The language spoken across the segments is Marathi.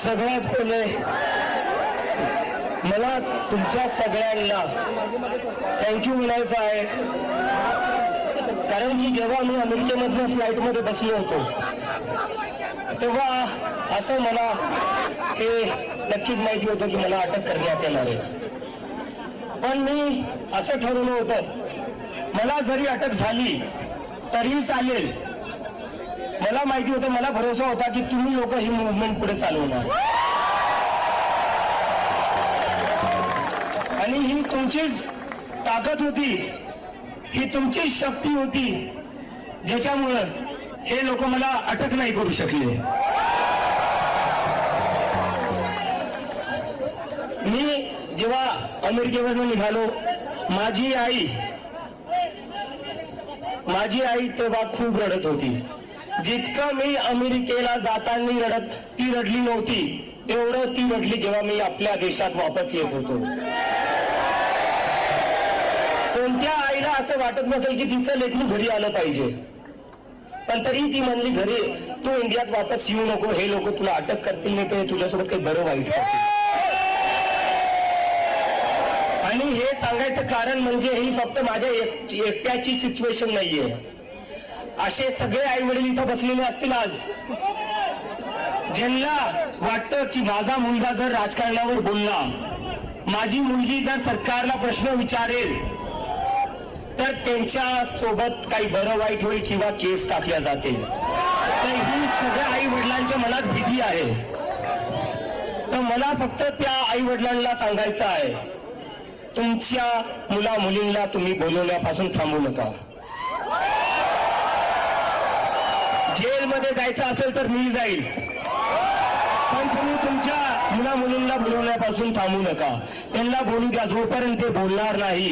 सगळ्यात पहिले मला तुमच्या सगळ्यांना थँक्यू म्हणायचं आहे, कारण की जेव्हा मी अमेरिकेमधून फ्लाईटमध्ये बसलो होतो तेव्हा असं मला हे नक्कीच माहिती होतं की मला अटक करण्यात येणार आहे. पण मी असं ठरवलं होतं, मला जरी अटक झाली तरीही चालेल. मला माहिती होतं, मला भरोसा होता की तुम्ही लोक ही मूव्हमेंट पुढे चालवणार आणि ही तुमचीच ताकद होती, ही तुमचीच शक्ती होती, ज्याच्यामुळं हे लोक मला अटक नाही करू शकले. मी जेव्हा अमेरिकेवरून निघालो, माझी आई तेव्हा खूप रडत होती. जितकं मी अमेरिकेला जाताना रडत ती रडली नव्हती, तेवढं ती रडली जेव्हा मी आपल्या देशात वापस येत होतो. कोणत्या आईला असं वाटत नसेल की तिचं लेकरू घरी आलं पाहिजे, पण तरी ती म्हणली घरी तू इंडियात वापस येऊ नको, हे लोक तुला अटक करतील, नाही तर तुझ्यासोबत काही बरं वाईट करतील. आणि हे सांगायचं कारण म्हणजे ही फक्त माझ्या एकट्याची सिच्युएशन नाहीये. असे सगळे आई वडील इथं बसलेले असतील आज, ज्यांना वाटतं की माझा मुलगा जर राजकारणावर बोलला, माझी मुलगी जर सरकारला प्रश्न विचारेल तर त्यांच्या सोबत काही बरं वाईट होईल किंवा केस टाकल्या जातील. तर ही सगळ्या आई वडिलांच्या मनात भीती आहे. तर मला फक्त त्या आई वडिलांना सांगायचं आहे, तुमच्या मुला मुलींना तुम्ही बोलवण्यापासून थांबू नका. जेलमध्ये जायचं असेल तर मी जाईल, पण तुम्ही तुमच्या मुला मुलींना बोलवण्यापासून थांबू नका. त्यांना बोलू द्या. जोपर्यंत ते बोलणार नाही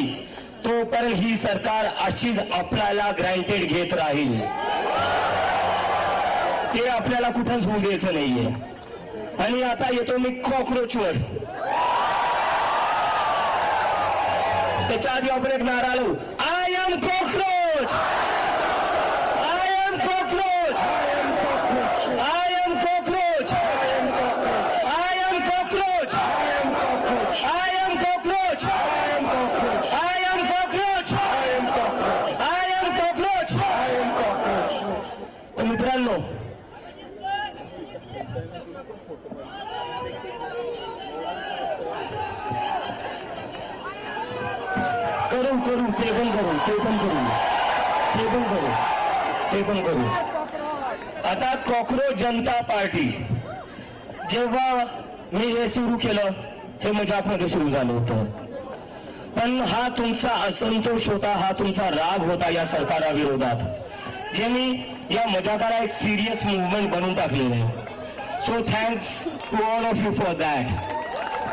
तोपर्यंत ही सरकार अशीच आपल्याला ग्रँटेड घेत राहील. ते आपल्याला कुठंच होऊ द्यायचं नाहीये. आणि आता येतो मी कॉकरोचवर. त्याच्या आधी आपण एक नारा लावू, I am cockroach, I am cockroach, I am cockroach, I am cockroach, I am cockroach, I am cockroach, I am cockroach. तर मित्रांनो, करू ते पण करू, ते पण करू, ते पण करू, ते पण करू. आता कॉकरोच जनता पार्टी, जेव्हा मी हे सुरू केलं, हे मजाकमध्ये सुरू झालं होतं, पण हा तुमचा असंतोष होता, हा तुमचा राग होता या सरकाराविरोधात, ज्यांनी या मजाकाला एक सिरियस मूव्हमेंट बनवून टाकलेलं आहे. So thanks to all of you for that.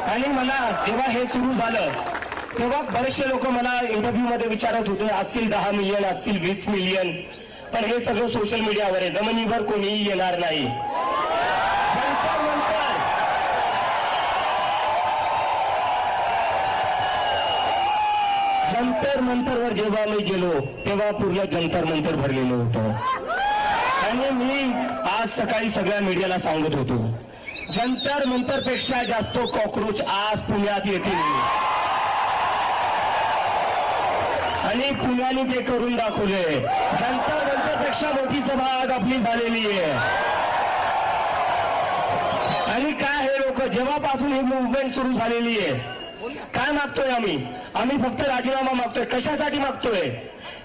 आणि मला जेव्हा हे सुरू झालं तेव्हा बरेचसे लोक मला इंटरव्ह्यू मध्ये विचारत होते, असतील 10 मिलियन, असतील 20 मिलियन, पण हे सगळं सोशल मीडियावर आहे, जमिनीवर कोणीही येणार नाही. जंतर मंतरवर जेव्हा मी गेलो तेव्हा पूर्ण जंतर मंतर भरलेलं होतं. आणि मी आज सकाळी सगळ्या मीडियाला सांगत होतो, जंतर मंतर पेक्षा जास्त कॉकरोच आज पुण्यात येतील आणि पुण्याने ते करून दाखवले. जंतर मंतर पेक्षा मोठी सभा आज आपली झालेली आहे. आणि काय हे लोक जेव्हापासून ही मूव्हमेंट सुरू झालेली आहे, काय मागतोय आम्ही फक्त राजीनामा मागतोय. कशासाठी मागतोय?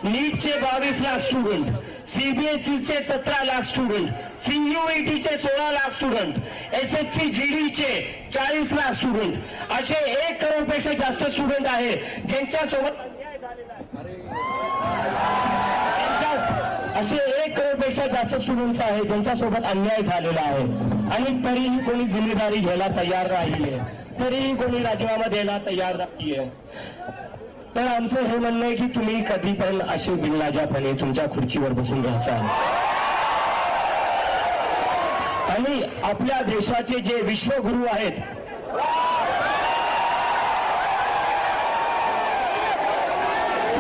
नीटचे 22 लाख स्टुडंट, सीबीएसईचे 17 लाख स्टुडंट, सीयूईटीचे 16 लाख स्टुडंट, एसएससी जीडीचे 40 लाख स्टुडंट, असे 1 करोड पेक्षा जास्त स्टुडंट आहे ज्यांच्या सोबत असे 1 करोड पेक्षा जास्त स्टुडंट्स आहेत ज्यांच्यासोबत अन्याय झालेला आहे. आणि तरीही कोणी जिम्मेदारी घ्यायला तयार नाहीये, तरीही कोणी राजीनामा द्यायला तयार नाहीये. तर आमचं हे म्हणणं आहे की तुम्ही कधी पण असे बिनलाजापणे तुमच्या खुर्चीवर बसून घ्याल. आणि आपल्या देशाचे जे विश्वगुरू आहेत,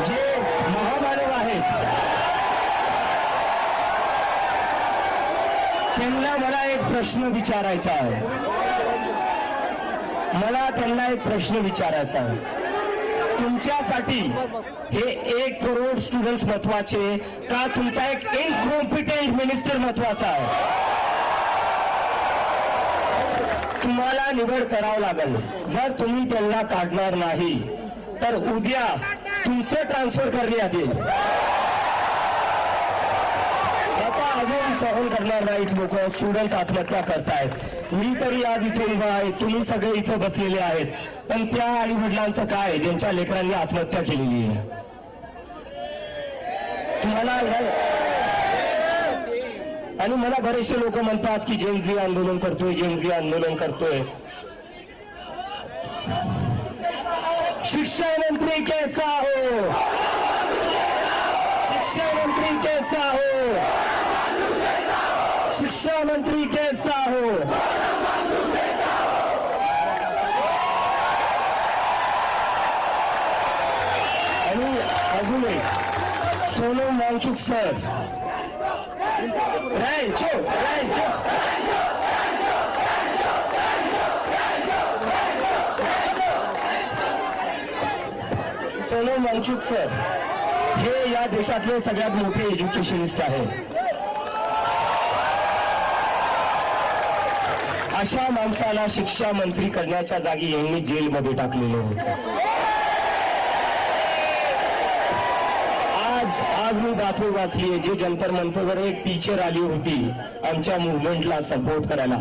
जे महामानव आहेत, त्यांना मला एक प्रश्न विचारायचा आहे. मला त्यांना एक प्रश्न विचारायचा आहे. तुमच्यासाठी हे 1 करोड स्टुडंट्स महत्वाचे का तुमचा एक इनकॉम्पिटेंट मिनिस्टर महत्वाचा आहे? तुम्हाला निवड करावं लागेल. जर तुम्ही त्यांना काढणार नाही तर उद्या तुमचं ट्रान्सफर करण्यात येईल. आता अजून सहन करणार नाहीत लोक. स्टुडंट्स आत्महत्या करतायत. मी तरी आज इथे उभा आहे, तुम्ही सगळे इथं बसलेले आहेत, पण त्या आई वडिलांचं काय ज्यांच्या लेकरांनी आत्महत्या केलेली आहे? तुम्हाला आणि मला बरेचसे लोक म्हणतात की जेनझी आंदोलन करतोय, जेनझी आंदोलन करतोय. शिक्षा मंत्री कैसा हो, शिक्षा मंत्री कैसा हो, शिक्षा मंत्री कैसा हो. आणि अजून एक सोनम वांगचुक सर, सोनम वांगचुक सर हे या देशातले सगळ्यात मोठे एज्युकेशनिस्ट आहेत. अशा माणसाला शिक्षा मंत्री करण्याच्या जागी यांनी जेलमध्ये टाकलेले होते. आज मी बातमी वाचली आहे, जे जंतर मंतरवर एक टीचर आली होती आमच्या मुव्हमेंटला सपोर्ट करायला,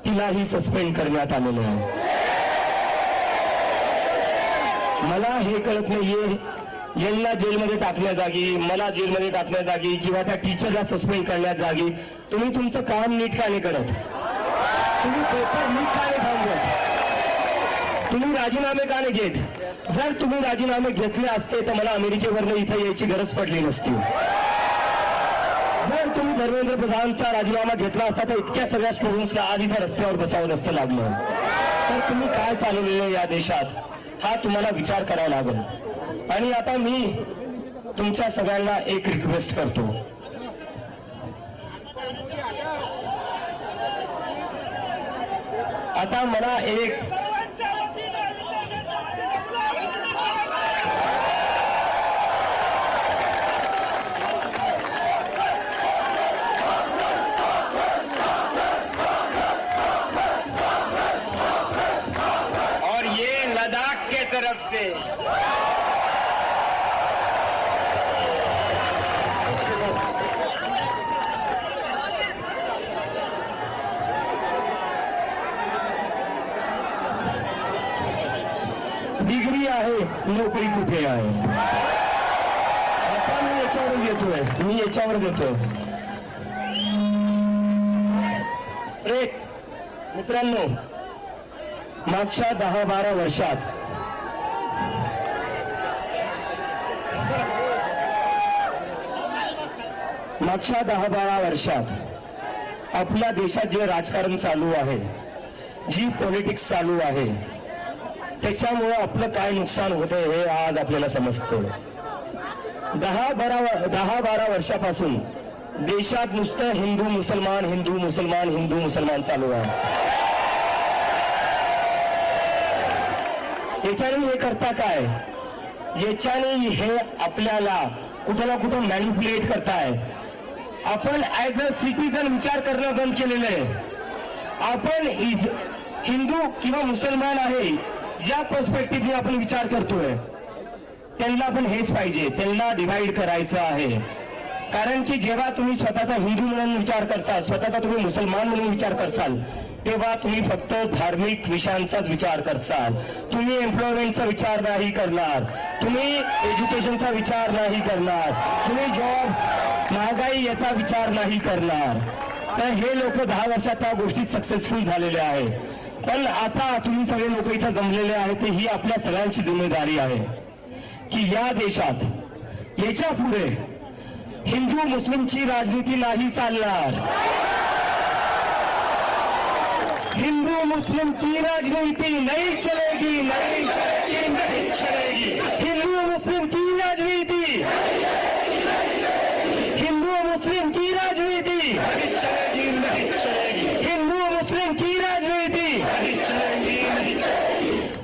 तिलाही सस्पेंड करण्यात आलेलं आहे. मला हे कळत नाहीये, यांना जेलमध्ये टाकण्या जागी, मला जेलमध्ये टाकण्या जागी किंवा त्या टीचरला सस्पेंड करण्या जागी तुम्ही तुमचं काम नीट का नाही करत? तुम्ही पेपर नीट का नाही थांबवत? तुम्ही राजीनामे का नाही घेत? जर तुम्ही राजीनामे घेतले असते तर मला अमेरिकेवरनं इथं यायची गरज पडली नसती. जर तुम्ही धर्मेंद्र प्रधानचा राजीनामा घेतला असता तर इतक्या सगळ्या स्टुडंट्सला आज इथं रस्त्यावर बसावं नसतं लागलं. तर तुम्ही काय चालवलेलं या देशात हा तुम्हाला विचार करावा लागेल. आणि आता मी तुमच्या सगळ्यांना एक रिक्वेस्ट करतो. आता मला एक और ये लद्दाख के तरफ से डिग्री आहे, नोकरी कुठे आहे? आता मी याच्यावर येतोय. मित्रांनो, मागच्या 10-12 वर्षात आपल्या देशात जे राजकारण चालू आहे, जी पॉलिटिक्स चालू आहे, त्याच्यामुळे आपलं काय नुकसान होतंय हे आज आपल्याला समजतं. 10-12 वर्षापासून देशात नुसतं हिंदू मुसलमान चालू आहे. याच्याने हे करता काय? याच्याने हे आपल्याला कुठं ना कुठं मॅनिप्युलेट करताय. आपण ऍज अ सिटीजन विचार करणं बंद केलेलं आहे. आपण हिंदू किंवा मुसलमान आहे या पर्स्पेक्टिव्हने आपण विचार करतोय. त्यांना पण हेच पाहिजे, त्यांना डिवाइड करायचं आहे. कारण की जेव्हा तुम्ही स्वतःचा हिंदू म्हणून विचार करसाल, स्वतःचा तुम्ही मुसलमान म्हणून विचार करसाल, तेव्हा तुम्ही फक्त धार्मिक विषयांचाच विचार करसाल. तुम्ही एम्प्लॉयमेंटचा विचार नाही करणार, तुम्ही एज्युकेशनचा विचार नाही करणार, तुम्ही जॉब्स, महागाई याचा विचार नाही करणार. तर हे लोक 10 वर्षात त्या गोष्टीत सक्सेसफुल झालेले आहे. पण आता तुम्ही सगळे लोक इथं जमलेले आहेत, ही आपल्या सगळ्यांची जिम्मेदारी आहे की या देशात याच्या पुढे हिंदू मुस्लिमची राजनीती नाही चालणार. हिंदू मुस्लिम की राजनीति नहीं चलेगी, नहीं चलेगी, नहीं चलेगी. हिंदू मुस्लिम की राजनीति, हिंदू मुस्लिम की राजनीति नहीं चलेगी, नहीं चलेगी.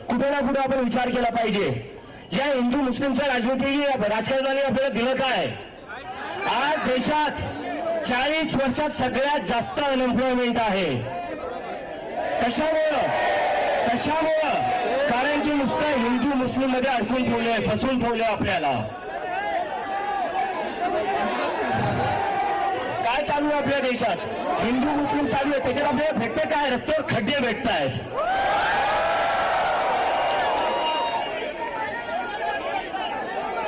कुठे ना कुठे आपण विचार केला पाहिजे, या हिंदू मुस्लिमच्या राजकारणाने आपल्याला दिलं काय? आज देशात 40 वर्षात सगळ्यात जास्त अनएम्प्लॉयमेंट आहे. कशामुळं? कारण की नुसतं हिंदू मुस्लिम मध्ये अडकून ठेवलंय, फसवून ठेवलंय आपल्याला. काय चालू आहे आपल्या देशात? हिंदू मुस्लिम चालू आहे, त्याच्यात आपल्याला भेटतं काय? रस्त्यावर खड्डे भेटत आहेत.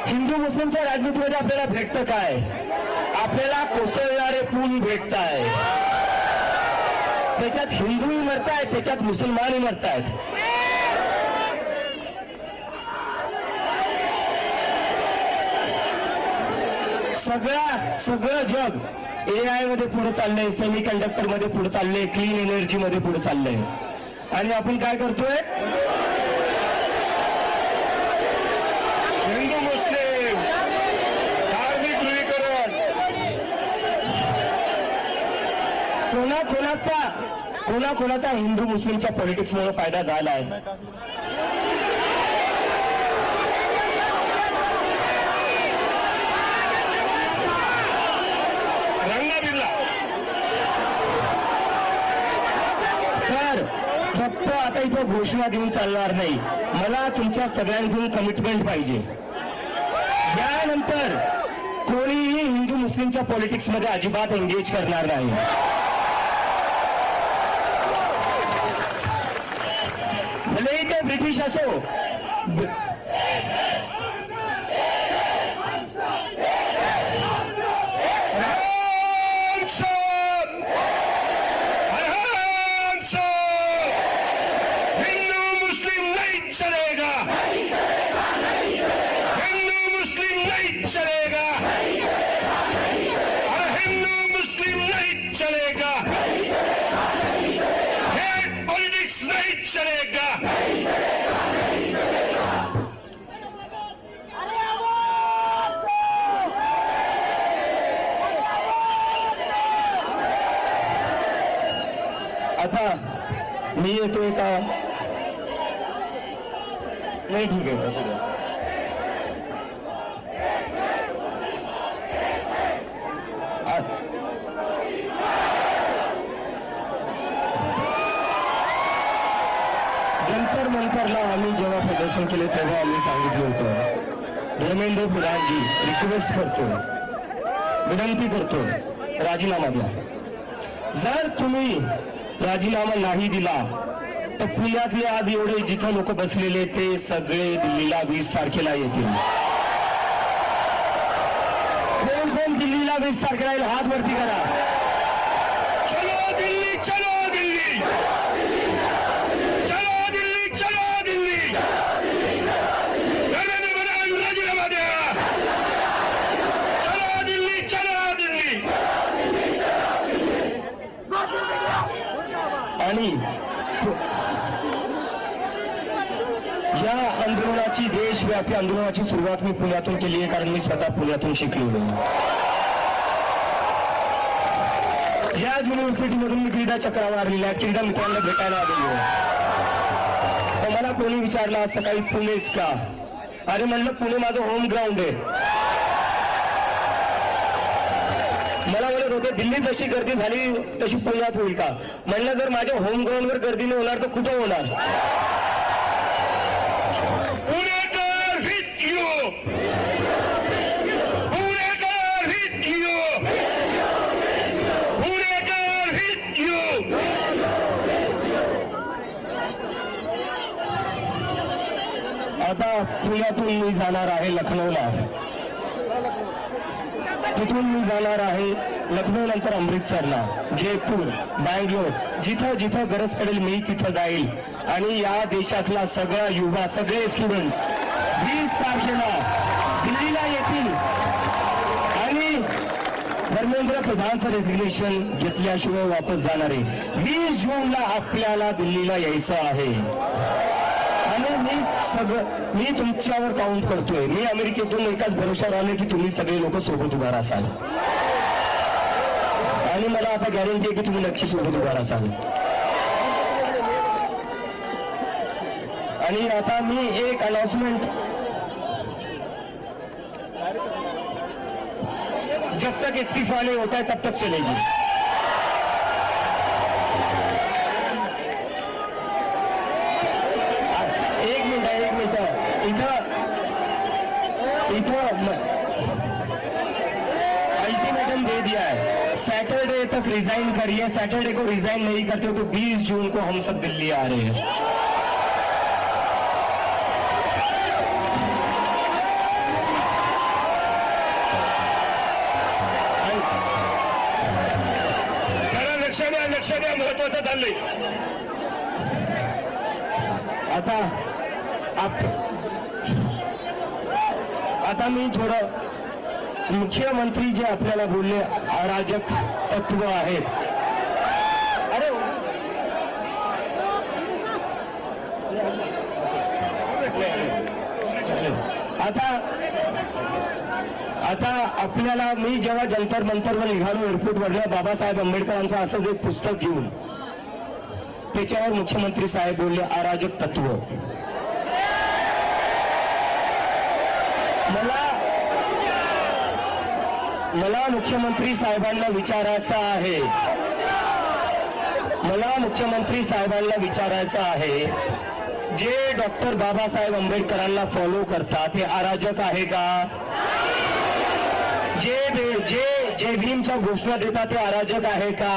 हिंदू मुस्लिमच्या राजनीतीमध्ये आपल्याला भेटतं काय? आपल्याला कोसळणारे पूल भेटत आहेत. त्याच्यात हिंदूही मरतायत, त्याच्यात मुसलमानही मरतायत. सगळं जग AI मध्ये पुढे चाललंय, सेमी कंडक्टर मध्ये पुढे चाललंय, क्लीन एनर्जी मध्ये पुढे चाललंय. आणि आपण काय करतोय? हिंदू मुस्लिम धार्मिक ध्रुवीकरण. कोणाचा हिंदू मुस्लिमच्या पॉलिटिक्समुळे फायदा झालाय? तर फक्त आता इथं घोषणा देऊन चालणार नाही. मला तुमच्या सगळ्यांकडून कमिटमेंट पाहिजे. यानंतर कोणीही हिंदू मुस्लिमच्या पॉलिटिक्स मध्ये अजिबात एंगेज करणार नाही. भलेही ते ब्रिटिश असो, आता मी येतोय का? नाही, ठीक आहे. असं जंतर मंतरला आम्ही जेव्हा प्रदर्शन केले तेव्हा आम्ही सांगितलं होतं, धर्मेंद्र प्रधानजी रिक्वेस्ट करतो, विनंती करतो, राजीनामा द्या. जर तुम्ही राजीनामा नाही दिला तर पुण्यातले आज एवढे जिथं लोक बसलेले ते सगळे दिल्लीला 20 तारखेला येतील. कोण दिल्लीला 20 तारखेला येईल? हात वरती करा. चलो दिल्ली, चलो दिल्ली, चलो दिल्ली, चलो दिल्ली. धर्मेंद्र प्रधान राजीनामा द्या. चलो दिल्ली, चलो दिल्ली. आणि या आंदोलनाची, देशव्यापी आंदोलनाची सुरुवात मी पुण्यातून केली आहे, कारण मी स्वतः पुण्यातून शिकलेलो. ज्या युनिव्हर्सिटीमधून मी क्रीडा चक्रा मारलेल्या आहेत, क्रीडा मित्रांना भेटायला आलेलो. तर मला कोणी विचारलं असं काही पुणेच का? अरे म्हणलं पुणे माझं होम ग्राउंड आहे. मला म्हणत होते दिल्ली जशी गर्दी झाली तशी पुण्यात होईल का? म्हणलं जर माझ्या होम ग्राउंडवर गर्दी नाही होणार तर कुठं होणार? Punekar with you, Punekar with you, Punekar with you. आता पुण्यातून मी जाणार आहे लखनौला, तिथून मी जाणार आहे लखनौ नंतर अमृतसरला, जयपूर, बँगलोर, जिथं जिथं गरज पडेल मी तिथं जाईल. आणि या देशातला सगळा युवा, सगळे स्टुडंट्स 20 तारखेला दिल्लीला येतील आणि धर्मेंद्र प्रधानचं रेझिग्नेशन घेतल्याशिवाय वापस जाणार आहे. 20 जूनला आपल्याला दिल्लीला यायचं आहे. आणि मी तुमच्यावर काउंट करतोय. मी अमेरिकेतून एकाच भरोशावर आले की तुम्ही सगळे लोक सोबत उभा असाल. आणि मला आता गॅरंटी आहे की तुम्ही नक्की सोबत उभा असाल. आणि आता मी एक अनाउंसमेंट, जब तक इस्तीफा नहीं होता है तब तक चलेगी. एक मिनिट इथं अल्टीमेटम दे दिया है, सैटरडे तक रिजाइन करिए. सैटरडे को रिजाइन नहीं करते हो तो 20 जून को हम सब दिल्ली आ रहे हैं. लक्ष द्या महत्वाचं चाललंय. आता मी थोडं मुख्यमंत्री जे आपल्याला बोलले अराजक तत्व आहेत. अरे आता आपल्याला, मी जेव्हा जंतर मंतरवर निघालो एअरपोर्टवरनं, बाबासाहेब आंबेडकरांचं असंच एक पुस्तक घेऊन, त्याच्यावर मुख्यमंत्री साहेब बोलले अराजक तत्व. मला मुख्यमंत्री साहेबांना विचारायचं आहे, जे डॉक्टर बाबासाहेब आंबेडकरांना फॉलो करतात ते अराजक आहे का? जे भीमच्या घोषणा देतात ते अराजक आहे का?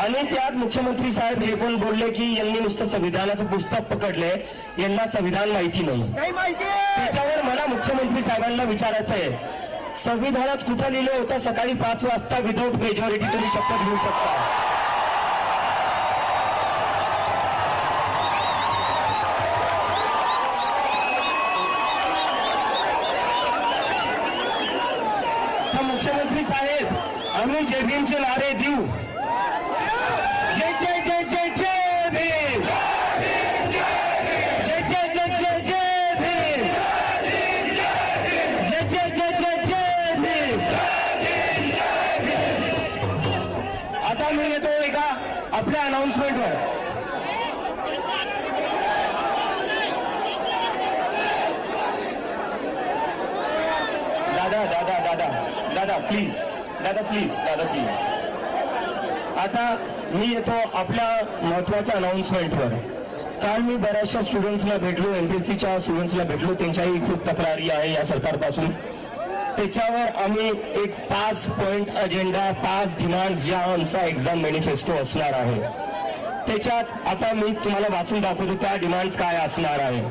आणि त्यात मुख्यमंत्री साहेब हे पण बोलले की यांनी नुसतं संविधानाचं पुस्तक पकडले, यांना संविधान माहिती नाही. त्याच्यावर मला मुख्यमंत्री साहेबांना विचारायचं आहे, संविधानात कुठं लिहिलं होतं सकाळी 5 वाजता विदाऊट मेजॉरिटी तुम्ही शपथ घेऊ शकता? मुख्यमंत्री साहेब, आम्ही जय भीमचे नारे देऊ. जय जय जय जय जय भीम, जय जय जय जय जय भीम, जय जय जय जय जय भीम. आता मी येतो एका आपल्या अनाउन्समेंटवर. दादा प्लीज. आता मी येतो आपल्या महत्वाच्या अनाउन्समेंटवर. काल मी बऱ्याचशा स्टुडंट्सला भेटलो, एमपीएससीच्या स्टुडंट्सला भेटलो, त्यांच्याही खूप तक्रारी आहे या सरकारपासून. त्याच्यावर आम्ही एक 5 पॉइंट अजेंडा, 5 डिमांड ज्या आमचा एक्झाम मॅनिफेस्टो असणार आहे, त्याच्यात आता मी तुम्हाला वाचून दाखवतो त्या डिमांड्स काय असणार आहे.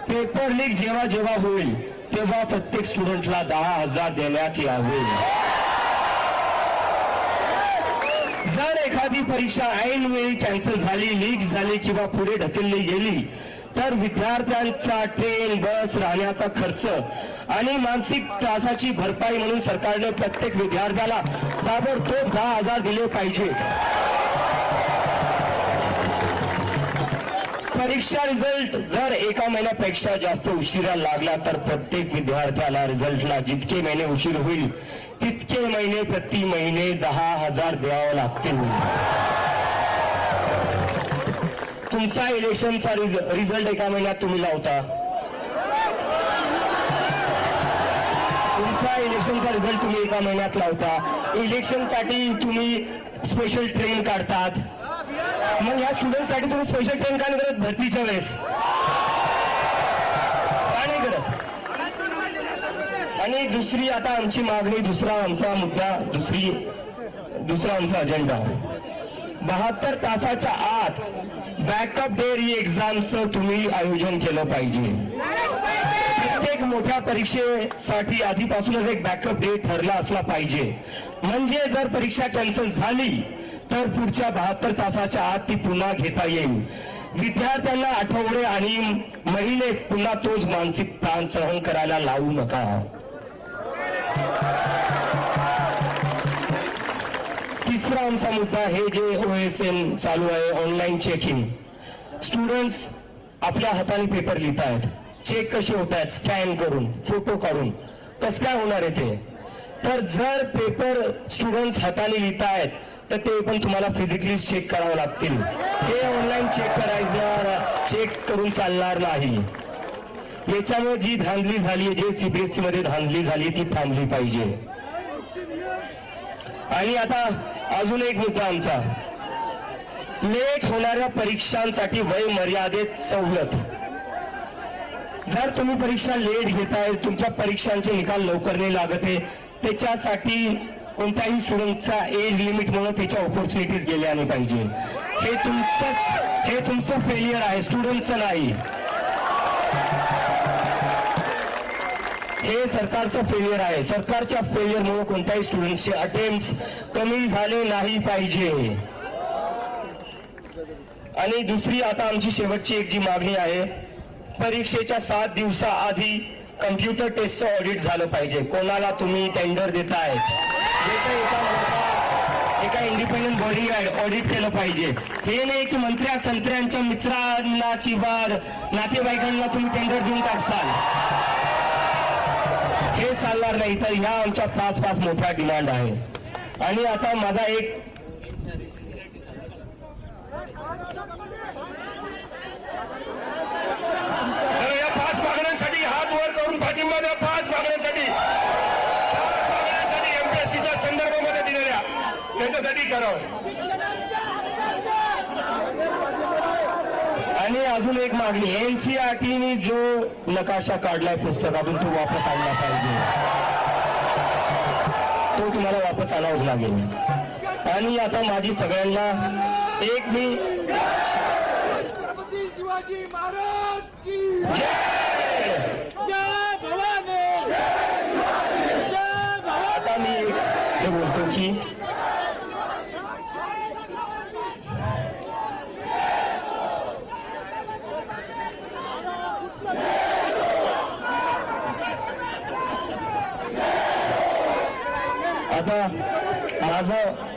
पेपर लीक जेव्हा होईल तेव्हा प्रत्येक स्टुडंटला 10,000 देण्यात यावे. जर एखादी परीक्षा ऐनवेळी कॅन्सल झाली, लीक झाली किंवा पुढे ढकलली गेली तर विद्यार्थ्यांचा ट्रेन, बस, राहण्याचा खर्च आणि मानसिक त्रासाची भरपाई म्हणून सरकारने प्रत्येक विद्यार्थ्याला ताबडतोब 10,000 दिले पाहिजे. परीक्षा रिझल्ट जर एका महिन्यापेक्षा जास्त उशिरा लागला तर प्रत्येक विद्यार्थ्याला रिझल्टला जितके महिने उशीर होईल तितके महिने प्रति महिने 10,000 द्यावं लागतील. तुमचा इलेक्शनचा रिझल्ट एका महिन्यात तुम्ही लावता, तुमचा इलेक्शनचा रिझल्ट तुम्ही एका महिन्यात लावता. इलेक्शनसाठी तुम्ही स्पेशल ट्रेन काढतात, मग या स्टुडंटसाठी तुम्ही स्पेशल ट्रेन का नाही करत भरतीच्या वेळेस? का नाही करत? आणि दुसरी आता आमची मागणी, दुसरा आमचा मुद्दा, दुसरा आमचा अजेंडा, 72 तासाच्या आत बॅकअप डे री एक्झामचं तुम्ही आयोजन केलं पाहिजे. प्रत्येक मोठ्या परीक्षेसाठी आधीपासूनच एक बॅकअप डे ठरला असला पाहिजे. म्हणजे जर परीक्षा कॅन्सल झाली तर पुढच्या 72 तासाच्या आत ती पुन्हा घेता येईल. विद्यार्थ्यांना आठवडे आणि महिने पुन्हा तोच मानसिक ताण सहन करायला लावू नका. तिसरा आमचा मुद्दा, हे जे OSM चालू आहे, ऑनलाईन चेकिंग. स्टुडंट्स आपल्या हाताने पेपर लिहित आहेत, चेक कसे होत आहेत? स्कॅन करून, फोटो काढून. कसं काय होणार आहे ते? तर जर पेपर स्टुडंट्स हाताने लिहित आहेत तर ते पण तुम्हाला फिजिकली चेक करावं लागतील. हे ऑनलाईन चेक करून चालणार नाही. याच्यामुळे जी धांदली झाली, जे सीबीएसई मध्ये धांदली झाली ती थांबली पाहिजे. आणि आता अजून एक मुद्दा आमचा, लेट होणाऱ्या परीक्षांसाठी वय मर्यादेत सवलत. जर तुम्ही परीक्षा लेट घेताय, तुमच्या परीक्षांचे निकाल लवकर नाही लागत आहे, त्याच्यासाठी कोणत्याही स्टुडंटचा एज लिमिट म्हणून त्याच्या ऑपॉर्च्युनिटीज गेल्या नाही पाहिजे. हे तुमचं फेलियर आहे, स्टुडंटचं नाही. हे सरकारचं फेलियर आहे. सरकारच्या फेलियरमुळे कोणत्याही स्टुडंटचे अटेम्प्ट्स कमी झाले नाही पाहिजे. आणि दुसरी आता आमची शेवटची एक जी मागणी आहे, परीक्षेच्या 7 दिवसाआधी कम्प्युटर टेस्टचं ऑडिट झालं पाहिजे. कोणाला तुम्ही टेंडर देताय, जसं एका इंडिपेंडंट बॉडी ऑडिट केलं पाहिजे. हे नाही की मंत्र्या संत्र्यांच्या मित्रांना किंवा नातेवाईकांना तुम्ही टेंडर देऊन टाकसाल. हे चालणार नाही. तर ह्या आमच्या 5 मोठ्या डिमांड आहे. आणि आता माझा एक या 5 मागण्यांसाठी हात वर करून पाठिंबा द्या. 5 मागण्यांसाठी एमपीएससीच्या संदर्भामध्ये दिलेल्या त्याच्यासाठी करावं. आणि अजून एक मागणी, एनसीईआरटीने जो नकाशा काढलाय पुस्तकातून तो वापस आणला पाहिजे. तो तुम्हाला वापस आणावाच लागेल. आणि आता माझी सगळ्यांना एक मी शिवाजी महाराज की आता मी हे बोलतो की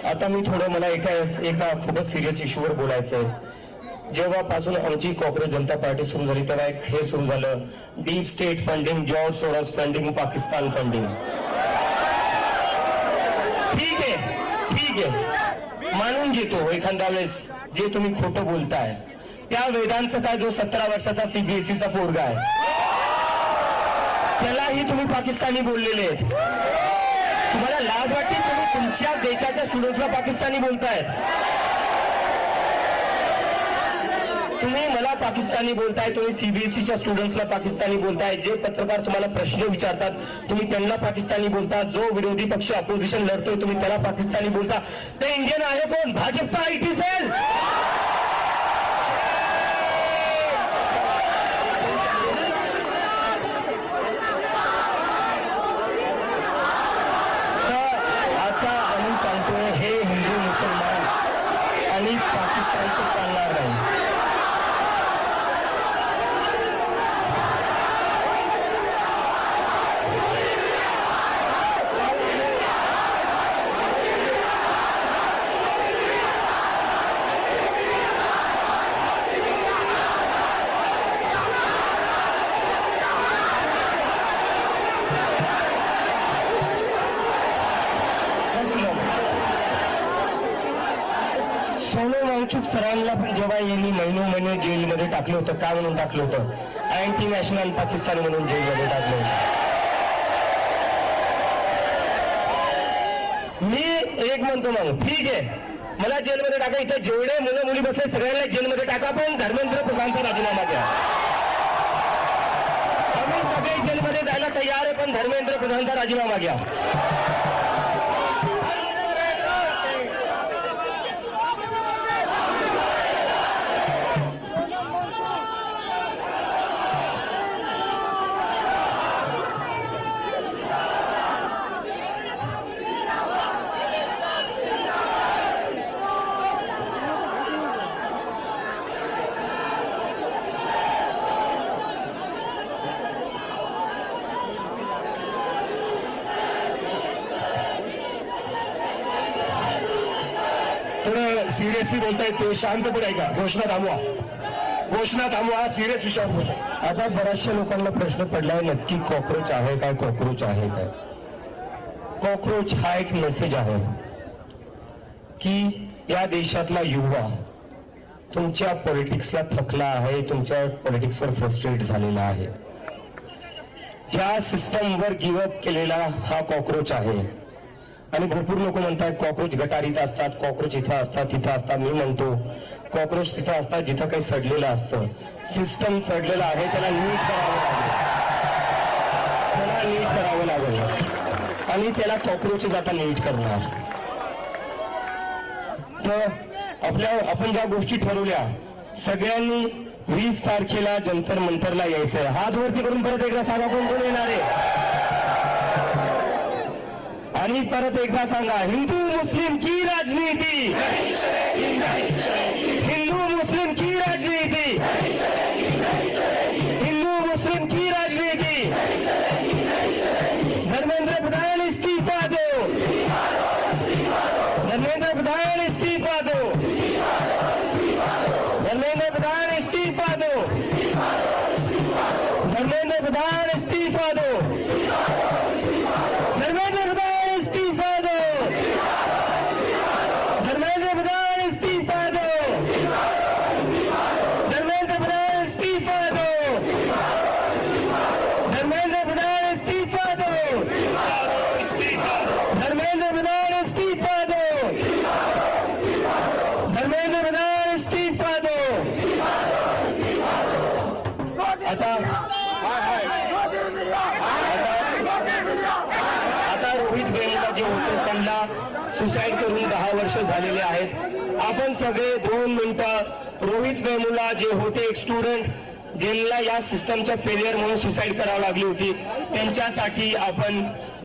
आता मी थोडं मला एका खूपच सिरियस इश्यूवर बोलायचं आहे. जेव्हापासून आमची कॉक्रोच जनता पार्टी सुरू झाली तेव्हा एक हे सुरू झालं, deep state funding, George Soros funding, Pakistan funding. ठीक आहे, मानून घेतो एखाद्या वेळेस जे तुम्ही खोटं बोलताय. त्या वेदांचं काय, जो 17 वर्षाचा सीबीएसईचा पोरगा आहे, त्यालाही तुम्ही पाकिस्तानी बोललेले आहेत. तुम्हाला लाज वाटते? तुम्ही तुमच्या देशाच्या स्टुडंट्सला पाकिस्तानी बोलतायत. तुम्ही मला पाकिस्तानी बोलताय, तुम्ही सीबीएसईच्या स्टुडंट्सला पाकिस्तानी बोलताय. जे पत्रकार तुम्हाला प्रश्न विचारतात तुम्ही त्यांना पाकिस्तानी बोलता. जो विरोधी पक्ष अपोजिशन लढतोय तुम्ही त्याला पाकिस्तानी बोलता. ते इंडियन आहे कोण? भाजपचा आयटी सेल. हे हिंदू मुसलमान आणि पाकिस्तानचं चालणार नाही. सोनू वांगचूक सरांना पण जेव्हा यांनी महिने जेलमध्ये टाकलं होतं, काय म्हणून टाकलं होतं? अँटी नॅशनल पाकिस्तानी म्हणून जेलमध्ये टाकलं होतं. मी एक म्हणतो मग ठीक आहे, मला जेलमध्ये टाका. इथं जेवढे मुलं मुली बसले सगळ्यांना जेलमध्ये टाका, पण धर्मेंद्र प्रधानचा राजीनामा द्या. आम्ही सगळे जेलमध्ये जायला तयार आहे, पण धर्मेंद्र प्रधानचा राजीनामा घ्या. थोडं सिरियसली बोलतायत ते, शांतपणे ऐका. घोषणा थांबवा. सिरियस विषयावर बोलतो. आता बऱ्याचशा लोकांना प्रश्न पडलाय, नक्की कॉक्रोच आहे काय? कॉक्रोच आहे काय? कॉक्रोच हा एक मेसेज आहे. की या देशातला युवा तुमच्या पॉलिटिक्सला थकला आहे, तुमच्या पॉलिटिक्सवर फ्रस्ट्रेट झालेला आहे. ज्या सिस्टमवर गिव्हअप केलेला हा कॉक्रोच आहे. आणि भरपूर लोक म्हणतात कॉक्रोच गटारीत असतात, कॉक्रोच इथं असतात तिथं असतात. मी म्हणतो कॉक्रोच तिथं असतात जिथं काही सडलेलं असतं. सिस्टम सडलेलं आहे, त्याला नीट करावं लागेल आणि त्याला कॉक्रोचेस आता नीट करणार. तर आपण ज्या गोष्टी ठरवल्या सगळ्यांनी 20 तारखेला जंतर मंतरला यायचंय. हात वरती करून परत एकदा सांगा कोण कोण येणार आहे. आणि परत एकदा सांगा, हिंदू मुस्लिम की राजनीति, हिंदू मुस्लिम की राजनीति, हिंदू मुस्लिम की राजनीति. धर्मेंद्र प्रधान इस्तीफा दो, धर्मेंद्र प्रधान इस्तीफा दो, धर्मेंद्र प्रधान इस्तीफा दो, धर्मेंद्र प्रधान इस्तीफा दो, धर्मेंद्र प्रधान इस्तीफा दो, धर्मेंद्र प्रधान इस्तीफा दो, धर्मेंद्र प्रधान इस्तीफा दो, धर्मेंद्र प्रधान इस्तीफा दो, धर्मेंद्र प्रधान इस्तीफा दो, धर्मेंद्र प्रधान इस्तीफा दो. आता रोहित वेमुला जे होते त्यांना सुसाईड करून 10 वर्ष झालेले आहेत. आपण सगळे 2 मिनिटं रोहित वेमुला जे होते एक स्टुडंट ज्यांना या सिस्टमच्या फेलियर म्हणून सुसाईड करावी लागली होती त्यांच्यासाठी आपण